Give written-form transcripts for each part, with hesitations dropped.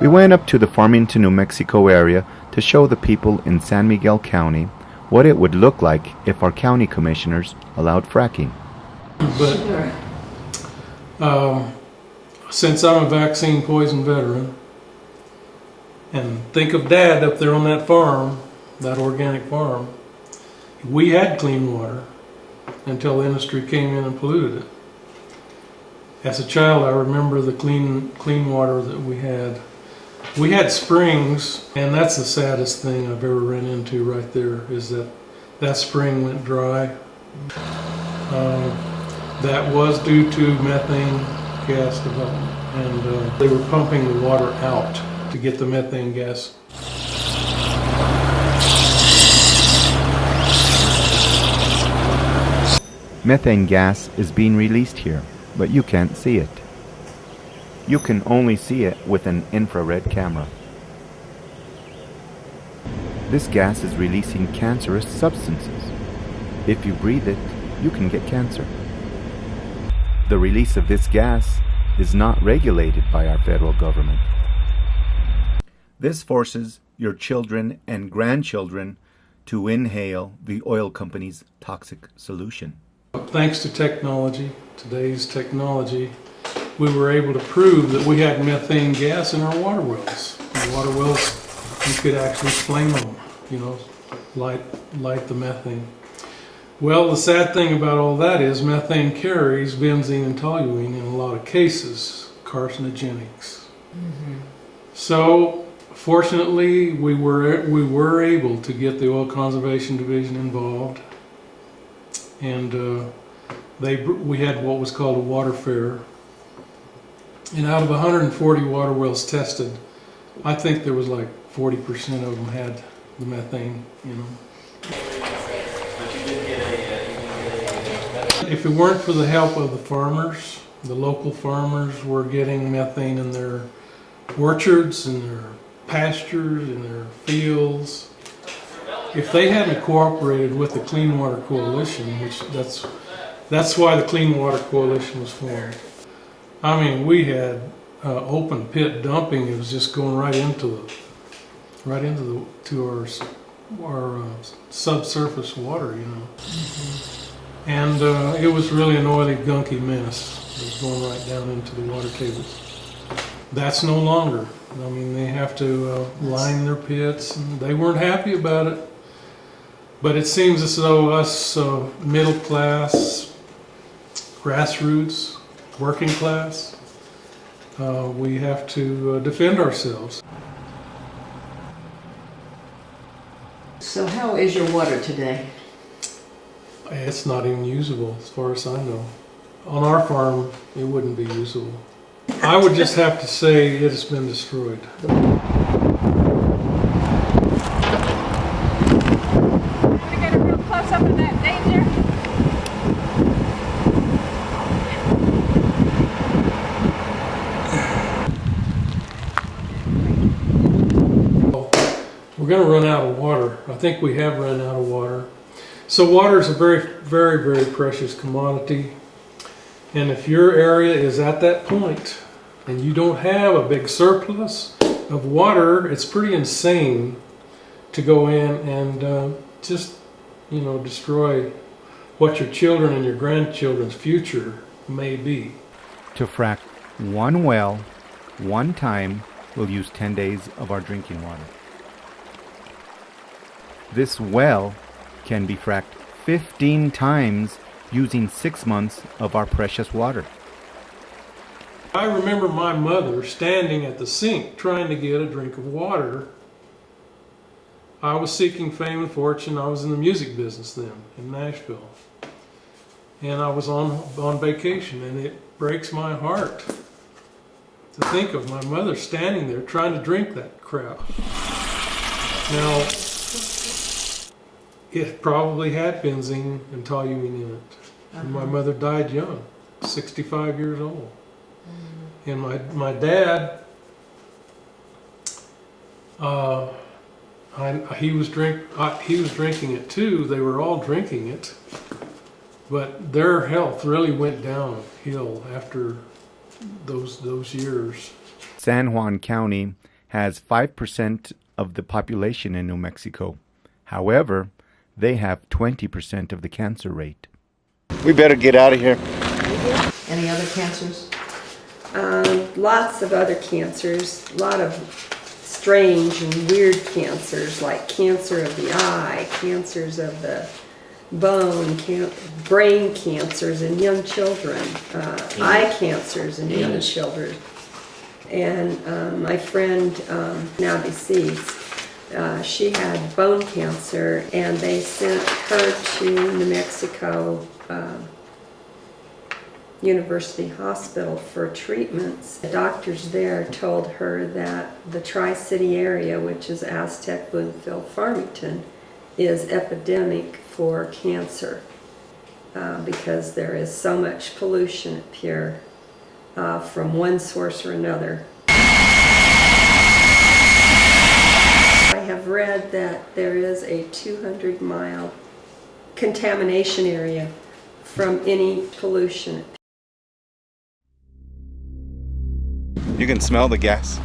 We went up to the Farmington, New Mexico area to show the people in San Miguel County what it would look like if our county commissioners allowed fracking. But since I'm a vaccine poison veteran, and think of Dad up there on that farm, that organic farm, we had clean water until the industry came in and polluted it. As a child, I remember the clean water that we had. We had springs, and that's the saddest thing I've ever run into right there, is that spring went dry. That was due to methane gas development, and they were pumping the water out to get the methane gas. Methane gas is being released here, but you can't see it. You can only see it with an infrared camera. This gas is releasing cancerous substances. If you breathe it, you can get cancer. The release of this gas is not regulated by our federal government. This forces your children and grandchildren to inhale the oil company's toxic solution. Thanks to technology, today's technology, we were able to prove that we had methane gas in our water wells. The water wells, you could actually flame them, light the methane. Well, the sad thing about all that is methane carries benzene and toluene in a lot of cases, carcinogenics. Mm-hmm. So, fortunately, we were able to get the Oil Conservation Division involved, and we had what was called a water fair. And out of 140 water wells tested, I think there was like 40% of them had the methane, If it weren't for the help of the farmers, the local farmers were getting methane in their orchards, in their pastures, in their fields. If they hadn't cooperated with the Clean Water Coalition, which that's why the Clean Water Coalition was formed. I mean, we had open pit dumping. It was just going right into our subsurface water, Mm-hmm. And it was really an oily, gunky mess. It was going right down into the water tables. That's no longer. I mean, they have to line their pits, and they weren't happy about it. But it seems as though us middle class, grassroots, working class, we have to defend ourselves. So how is your water today? It's not even usable as far as I know. On our farm, it wouldn't be usable. I would just have to say it has been destroyed. Close up in that danger. We're going to run out of water. I think we have run out of water. So water is a very, very, very precious commodity. And if your area is at that point and you don't have a big surplus of water, it's pretty insane to go in and just destroy what your children and your grandchildren's future may be. To frack one well, one time, will use 10 days of our drinking water. This well can be fracked 15 times using 6 months of our precious water. I remember my mother standing at the sink trying to get a drink of water. I was seeking fame and fortune. I was in the music business then in Nashville. And I was on vacation, and it breaks my heart to think of my mother standing there trying to drink that crap. Now, it probably had benzene and toluene in it. And my mother died young, 65 years old. And my dad, he was drinking it too. They were all drinking it, but their health really went downhill after those years. San Juan County has 5% of the population in New Mexico. However, they have 20% of the cancer rate. We better get out of here. Any other cancers? Lots of other cancers, a lot of strange and weird cancers like cancer of the eye, cancers of the bone, brain cancers in young children, eye cancers in young children. And my friend, now deceased, she had bone cancer, and they sent her to New Mexico University Hospital for treatments. The doctors there told her that the Tri-City area, which is Aztec, Bloomfield, Farmington, is epidemic for cancer because there is so much pollution up here from one source or another. I have read that there is a 200-mile contamination area from any pollution. You can smell the gas.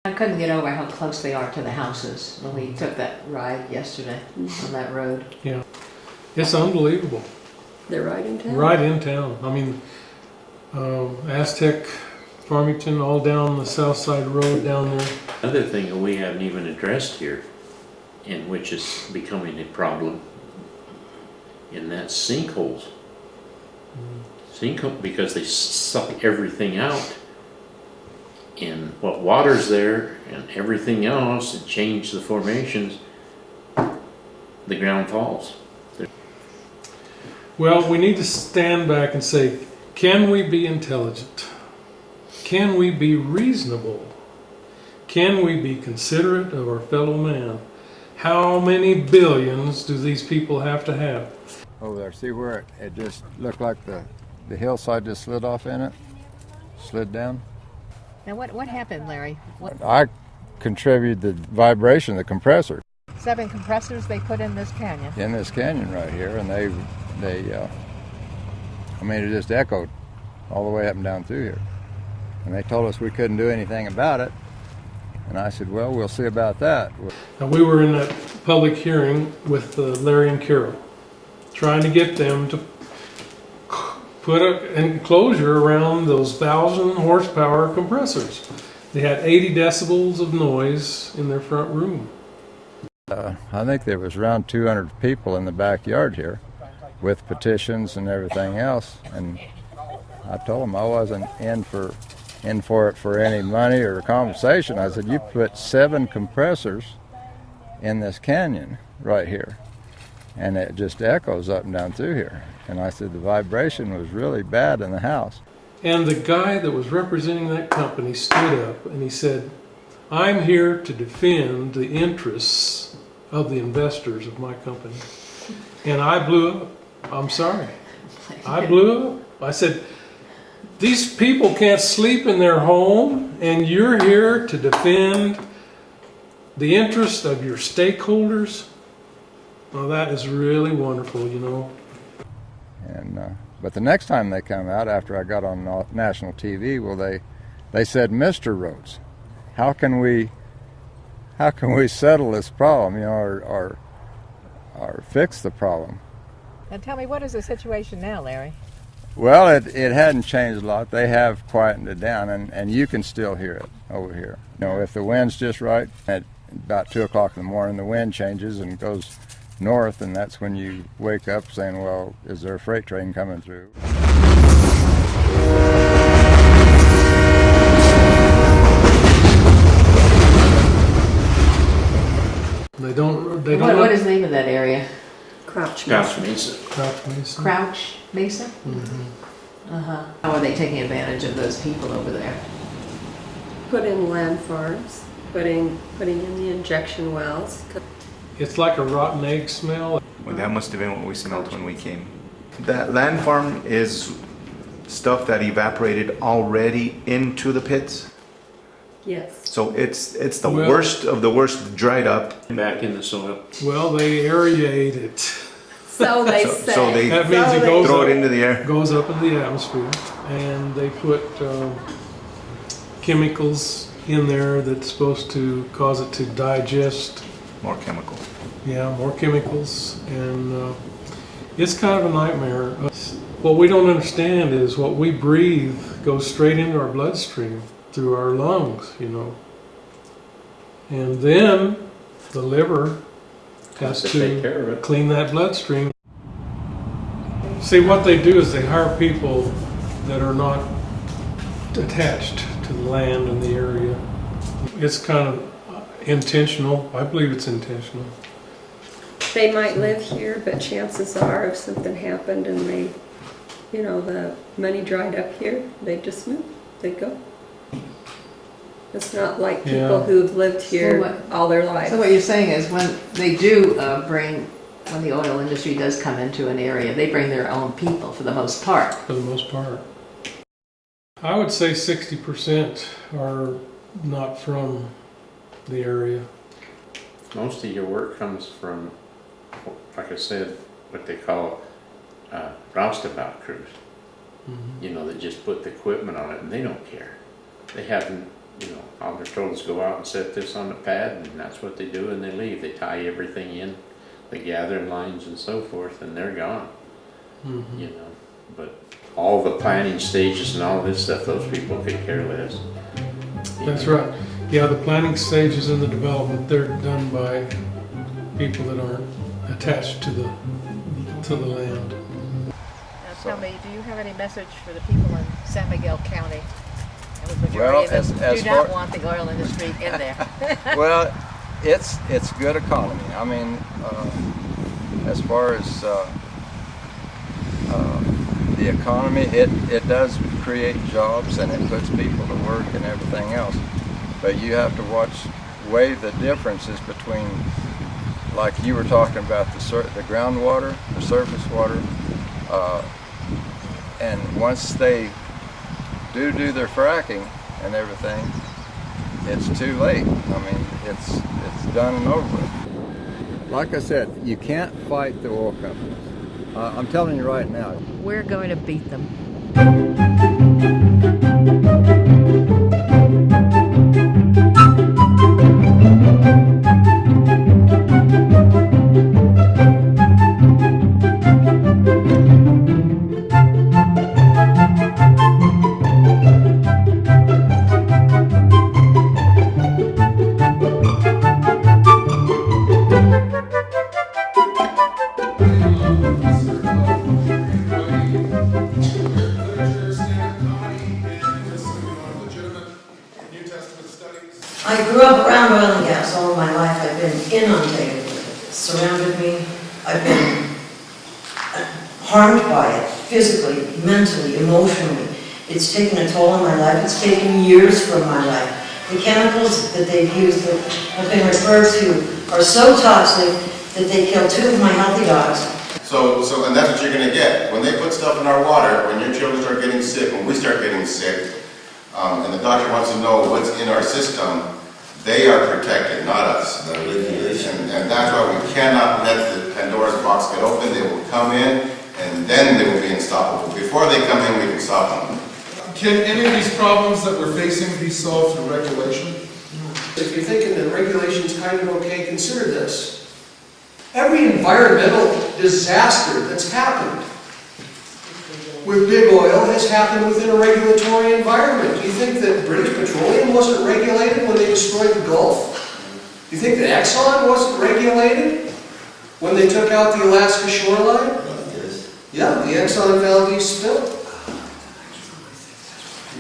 I couldn't get over how close they are to the houses when we took that ride yesterday on that road. Yeah. It's unbelievable. They're right in town. Right in town. I mean, Aztec, Farmington, all down the South Side Road down there. Another thing that we haven't even addressed here, and which is becoming a problem, and that's sinkholes. Sinkhole, because they suck everything out, and what water's there and everything else, and change the formations, the ground falls. Well, we need to stand back and say, can we be intelligent? Can we be reasonable? Can we be considerate of our fellow man? How many billions do these people have to have? Over there, see where it just looked like the hillside just slid off in it? Slid down? Now what happened, Larry? I contributed the vibration of the compressor 7 compressors they put in this canyon. in this canyon right here, and they I mean, it just echoed all the way up and down through here. And they told us we couldn't do anything about it. And I said, well, we'll see about that. Now, we were in that public hearing with Larry and Carol, trying to get them to put an enclosure around those 1,000 horsepower compressors. They had 80 decibels of noise in their front room. I think there was around 200 people in the backyard here with petitions and everything else. And I told them I wasn't in for it for any money or compensation. I said, you put 7 compressors in this canyon right here, and it just echoes up and down through here. And I said the vibration was really bad in the house. And the guy that was representing that company stood up and he said, I'm here to defend the interests of the investors of my company. And I blew up. I'm sorry. I blew up. I said, these people can't sleep in their home, and you're here to defend the interest of your stakeholders? Well, that is really wonderful, you know. And but the next time they come out, after I got on national TV, well, they said, Mr. Rhodes, how can we settle this problem, you know, or fix the problem? Now tell me, what is the situation now, Larry? Well, it hadn't changed a lot. They have quietened it down, and you can still hear it over here. You know, if the wind's just right, at about 2 o'clock in the morning, the wind changes and goes north, and that's when you wake up saying, well, is there a freight train coming through? They don't. What is the name of that area? Crouch Gosh, Mesa. Mesa. Crouch Mesa. Crouch Mesa? Mhm. Uh-huh. How are they taking advantage of those people over there? Put in land farms, putting in the injection wells. It's like a rotten egg smell. Well, that must have been what we smelled when we came. That land farm is stuff that evaporated already into the pits. Yes. So it's the Well- worst of the worst dried up. Back in the soil. Well, they aerate it. So they So- say. so they- That means it they- goes Throw up, it into the air. goes up in the atmosphere, and they put chemicals in there that's supposed to cause it to digest. More chemical. Yeah, more chemicals, and it's kind of a nightmare. What we don't understand is what we breathe goes straight into our bloodstream through our lungs, you know. And then the liver has To take to care of it. clean that bloodstream. See, what they do is they hire people that are not attached to the land and the area. It's kind of intentional. I believe it's intentional. They might live here, but chances are if something happened and they, you know, the money dried up here, they'd just move. They'd go. It's not like people Yeah. who've lived here So what- all their lives. So what you're saying is when they do when the oil industry does come into an area, they bring their own people for the most part. For the most part. I would say 60% are not from the area. Most of your work comes from, like I said, what they call roustabout crews. You know, that just put the equipment on it and they don't care. They haven't, you know, all they're told is go out and set this on the pad, and that's what they do, and they leave. They tie everything in, the gathering lines and so forth, and they're gone. You know, but all the planning stages and all this stuff, those people could care less. That's right. Yeah, the planning stages and the development, they're done by people that aren't attached to the land. Now tell me, do you have any message for the people in San Miguel County? And the majority Well, of them as do not far- want the oil industry in there. Well, it's good economy. I mean, as far as the economy, it does create jobs and it puts people to work and everything else. But you have to weigh the differences between, like you were talking about, the groundwater, the surface water, and once they do their fracking and everything, it's too late. I mean, it's done and over with. Like I said, you can't fight the oil companies. I'm telling you right now. We're going to beat them. I grew up around oil and gas all my life. I've been inundated with it. It's surrounded me. I've been harmed by it, physically, mentally, emotionally. It's taken a toll on my life. It's taken years from my life. The chemicals that they've used that have been referred to are so toxic that they killed 2 of my healthy dogs. So and that's what you're going to get. When they put stuff in our water, when your children start getting sick, when we start getting sick, and the doctor wants to know what's in our system, they are protected, not us. And that's why we cannot let the Pandora's box get open. They will come in, and then they will be unstoppable. Before they come in, we can stop them. Can any of these problems that we're facing be solved through regulation? If you're thinking that regulation's kind of okay, consider this. Every environmental disaster that's happened with big oil has happened within a regulatory environment. Do you think that British Petroleum wasn't regulated when they destroyed the Gulf? Do you think that Exxon wasn't regulated when they took out the Alaska shoreline? Yeah, the Exxon Valdez spill.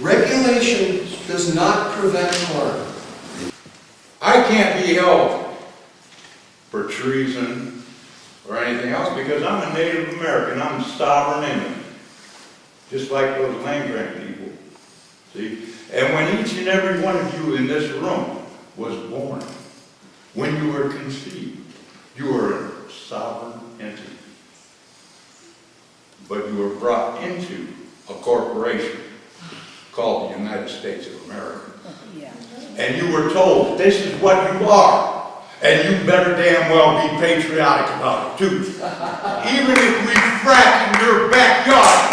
Regulation does not prevent harm. I can't be held for treason or anything else because I'm a Native American. I'm a sovereign Indian, just like those land grant people. See? And when each and every one of you in this room was born, when you were conceived, you were a sovereign entity. But you were brought into a corporation called the United States of America. And you were told, this is what you are, and you better damn well be patriotic about it too. Even if we frack in your backyard.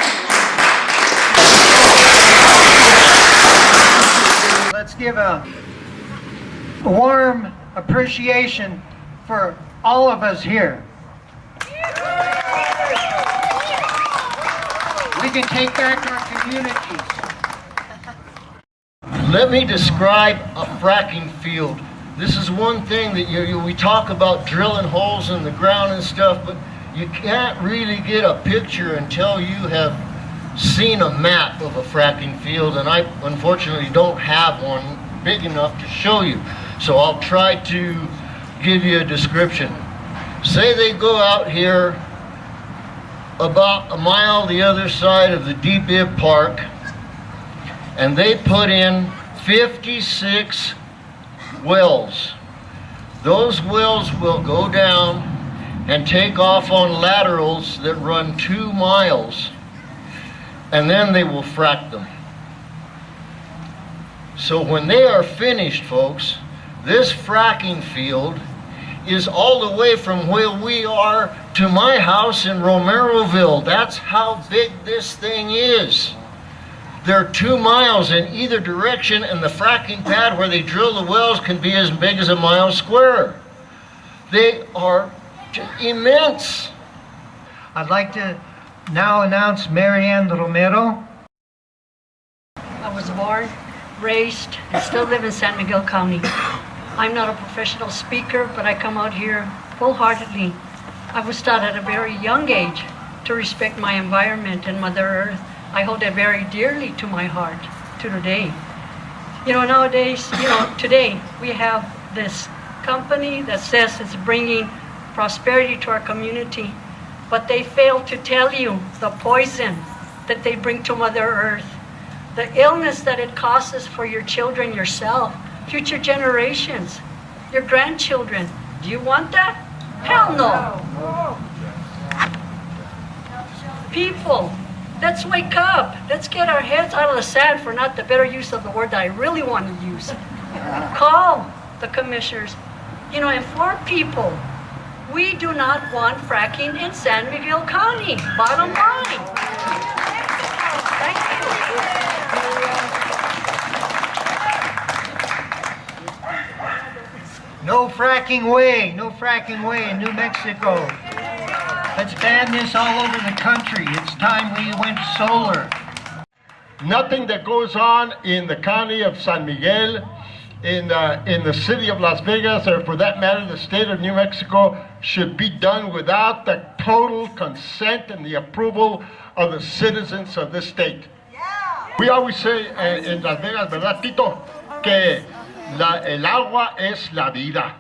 Let's give a warm appreciation for all of us here. We can take back our communities. Let me describe a fracking field. This is one thing that we talk about drilling holes in the ground and stuff, but you can't really get a picture until you have seen a map of a fracking field, and I unfortunately don't have one big enough to show you. So I'll try to give you a description. Say they go out here about a mile the other side of the Deep Ib Park, and they put in 56 wells. Those wells will go down and take off on laterals that run 2 miles, and then they will frack them. So when they are finished, folks, this fracking field is all the way from where we are to my house in Romeroville. That's how big this thing is. They're 2 miles in either direction, and the fracking pad where they drill the wells can be as big as a mile square. They are immense. I'd like to now announce Marianne Romero. I was born, raised, and still live in San Miguel County. I'm not a professional speaker, but I come out here wholeheartedly. I was taught at a very young age to respect my environment and Mother Earth. I hold it very dearly to my heart to today. Nowadays, today we have this company that says it's bringing prosperity to our community, but they fail to tell you the poison that they bring to Mother Earth, the illness that it causes for your children, yourself, future generations, your grandchildren. Do you want that? Hell no. People, let's wake up. Let's get our heads out of the sand, for not the better use of the word that I really want to use. Call the commissioners. Inform people. We do not want fracking in San Miguel County. Bottom line. Thank you. No fracking way in New Mexico. Let's ban this all over the country. It's time we went solar. Nothing that goes on in the county of San Miguel, in the city of Las Vegas, or for that matter, the state of New Mexico, should be done without the total consent and the approval of the citizens of this state. We always say in Las Vegas, ¿verdad, Tito? Que el agua es la vida.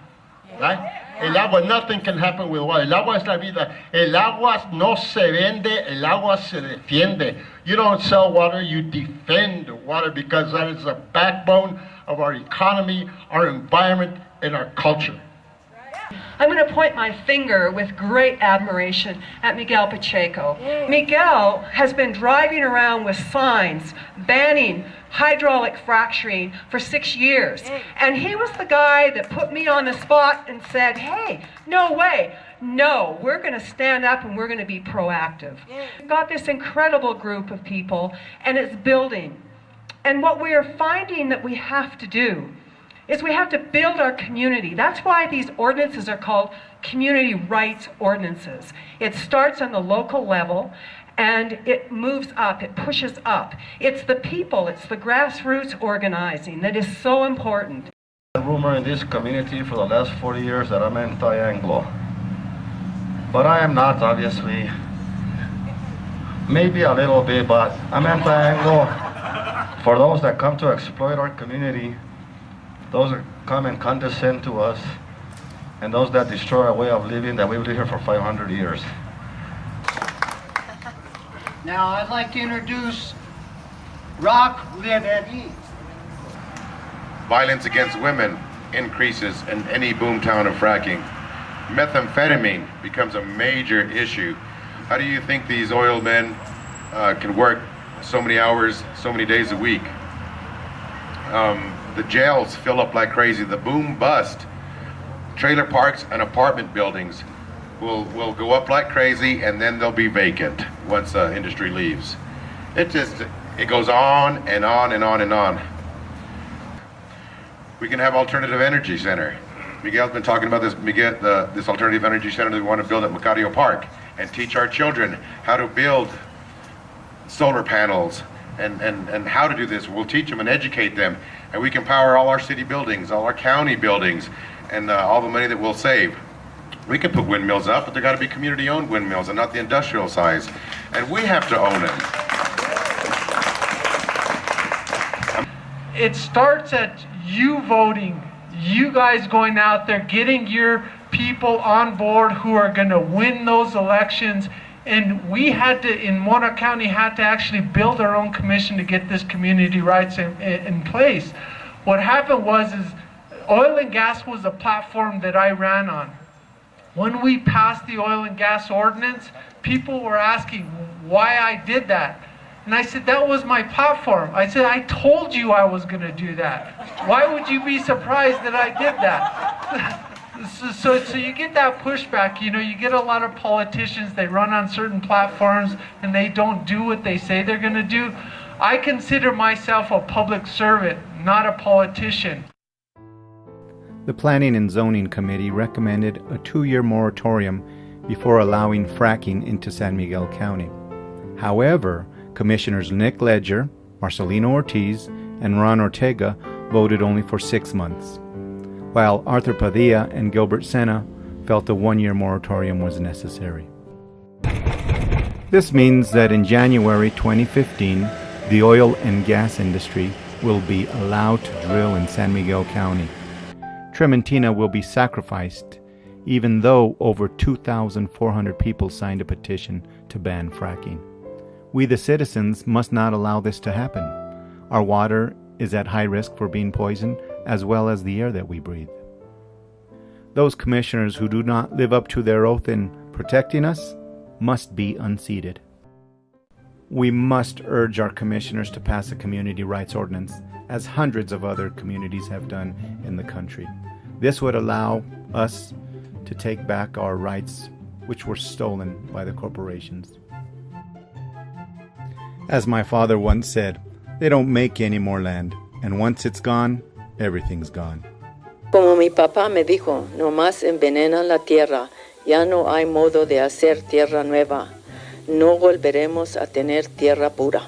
Right? El agua, nothing can happen with water. El agua es la vida. El agua no se vende, el agua se defiende. You don't sell water, you defend water, because that is the backbone of our economy, our environment, and our culture. I'm going to point my finger with great admiration at Miguel Pacheco. Miguel has been driving around with signs banning hydraulic fracturing for 6 years. And he was the guy that put me on the spot and said, hey, no way. No, we're going to stand up and we're going to be proactive. We've got this incredible group of people, and it's building. And what we are finding that we have to do is we have to build our community. That's why these ordinances are called community rights ordinances. It starts on the local level, And it moves up, it pushes up. It's the people, it's the grassroots organizing that is so important. The rumor in this community for the last 40 years that I'm anti-Anglo. But I am not, obviously. Maybe a little bit, but I'm anti-Anglo for those that come to exploit our community, those that come and condescend to us, and those that destroy our way of living that we've lived here for 500 years. Now I'd like to introduce Rock Lievedi. Violence against women increases in any boomtown of fracking. Methamphetamine becomes a major issue. How do you think these oil men can work so many hours, so many days a week? The jails fill up like crazy. The boom bust. Trailer parks and apartment buildings will go up like crazy, and then they'll be vacant once the industry leaves. It goes on and on and on and on. We can have alternative energy center. Miguel's been talking about this. This alternative energy center that we want to build at Macario Park, and teach our children how to build solar panels and how to do this. We'll teach them and educate them, and we can power all our city buildings, all our county buildings, and all the money that we'll save. We can put windmills up, but they've got to be community-owned windmills and not the industrial size. And we have to own them. It starts at you voting, you guys going out there, getting your people on board who are going to win those elections. And we had to, in Monarch County, had to actually build our own commission to get this community rights in place. What happened was oil and gas was a platform that I ran on. When we passed the oil and gas ordinance, people were asking why I did that. And I said, that was my platform. I said, I told you I was going to do that. Why would you be surprised that I did that? So you get that pushback. You know, you get a lot of politicians, they run on certain platforms and they don't do what they say they're going to do. I consider myself a public servant, not a politician. The Planning and Zoning Committee recommended a 2-year moratorium before allowing fracking into San Miguel County. However, Commissioners Nick Ledger, Marcelino Ortiz, and Ron Ortega voted only for 6 months, while Arthur Padilla and Gilbert Sena felt a 1-year moratorium was necessary. This means that in January 2015, the oil and gas industry will be allowed to drill in San Miguel County. Trementina will be sacrificed, even though over 2,400 people signed a petition to ban fracking. We, the citizens, must not allow this to happen. Our water is at high risk for being poisoned, as well as the air that we breathe. Those commissioners who do not live up to their oath in protecting us must be unseated. We must urge our commissioners to pass a community rights ordinance, as hundreds of other communities have done in the country. This would allow us to take back our rights, which were stolen by the corporations. As my father once said, they don't make any more land, and once it's gone, everything's gone. Como mi papá me dijo, no más envenenan la tierra, ya no hay modo de hacer tierra nueva, no volveremos a tener tierra pura.